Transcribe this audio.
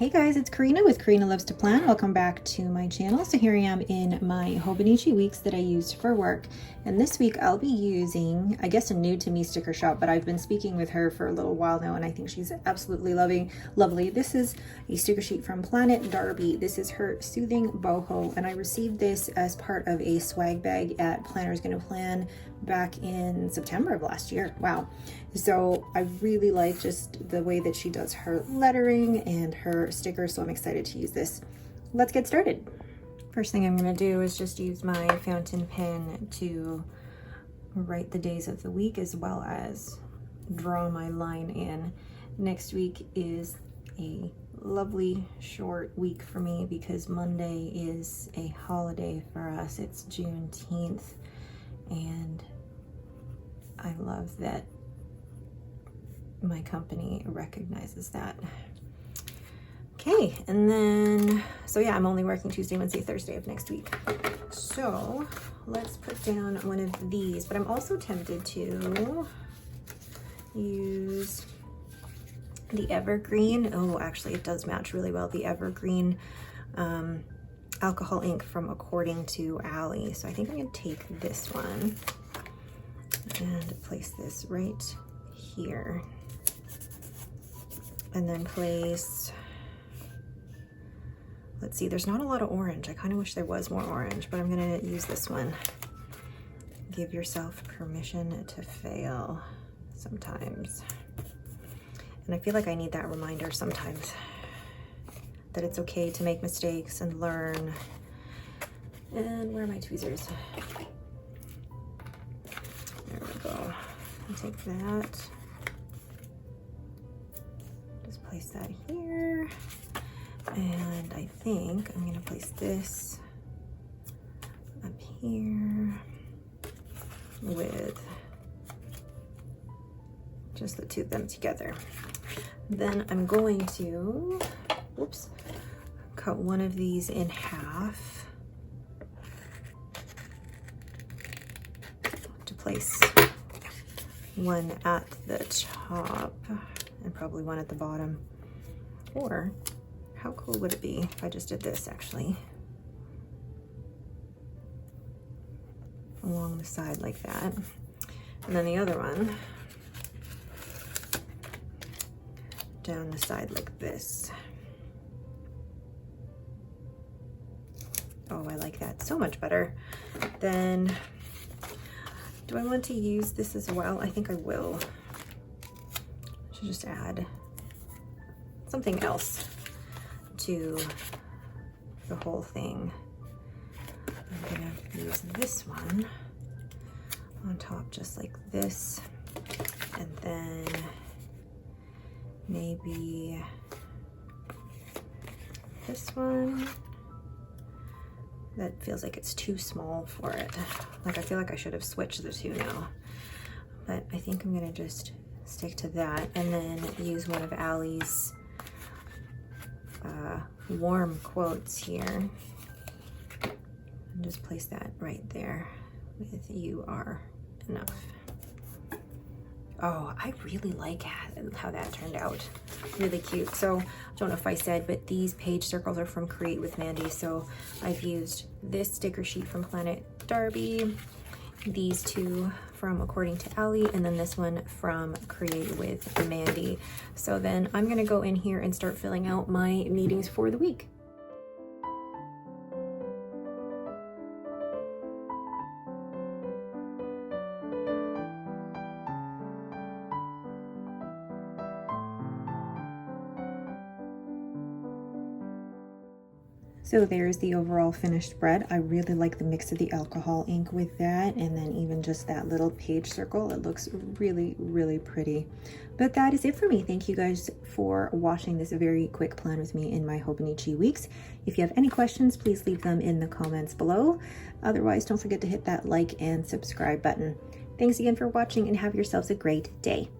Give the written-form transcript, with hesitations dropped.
Hey guys, it's Karina with Karina Loves to Plan. Welcome back to my channel. So here I am in my HOBONICHI weeks that I use for work. And this week I'll be using, I guess, a new to me sticker shop, but I've been speaking with her for a little while now and I think she's absolutely lovely. This is a sticker sheet from Planet Darby. This is her Soothing Boho, and I received this as part of a swag bag at Planner's Gonna Plan back in September of last year. Wow. So I really like just the way that she does her lettering and her stickers, so I'm excited to use this. Let's get started. First thing I'm going to do is just use my fountain pen to write the days of the week as well as draw my line in. Next week is a lovely short week for me because Monday is a holiday for us. It's Juneteenth, and I love that my company recognizes that. Okay, and then, so yeah, I'm only working Tuesday, Wednesday, Thursday of next week. So let's put down one of these, but I'm also tempted to use the Evergreen. Oh, actually it does match really well. The Evergreen alcohol ink from According to Allie. So I think I'm gonna take this one and place this right here. And then place, let's see, there's not a lot of orange. I kind of wish there was more orange, but I'm gonna use this one. Give yourself permission to fail sometimes. And I feel like I need that reminder sometimes that it's okay to make mistakes and learn. And where are my tweezers? There we go. I'll take that. Just place that here. And I think I'm gonna place this up here with just the two of them together. Then I'm going to, whoops, cut one of these in half to place one at the top and probably one at the bottom. Or how cool would it be if I just did this actually along the side like that, and then the other one down the side like this. Oh, I like that so much better. Then do I want to use this as well? I think I will. I should just add something else to the whole thing. I'm gonna use this one on top just like this, and then maybe this one. That feels like it's too small for it. Like I feel like I should have switched the two now, but I think I'm gonna just stick to that and then use one of Allie's warm quotes here and just place that right there with "You are enough." Oh, I really like how that turned out. Really cute. So I don't know if I said, but these page circles are from Create with Mandy. So I've used this sticker sheet from Planet Darby, these two from According to Allie, and then this one from Create with Mandy. So then I'm gonna go in here and start filling out my meetings for the week. So there's the overall finished spread. I really like the mix of the alcohol ink with that, and then even just that little page circle. It looks really, really pretty. But that is it for me. Thank you guys for watching this very quick plan with me in my HOBONICHI weeks. If you have any questions, please leave them in the comments below. Otherwise, don't forget to hit that like and subscribe button. Thanks again for watching and have yourselves a great day.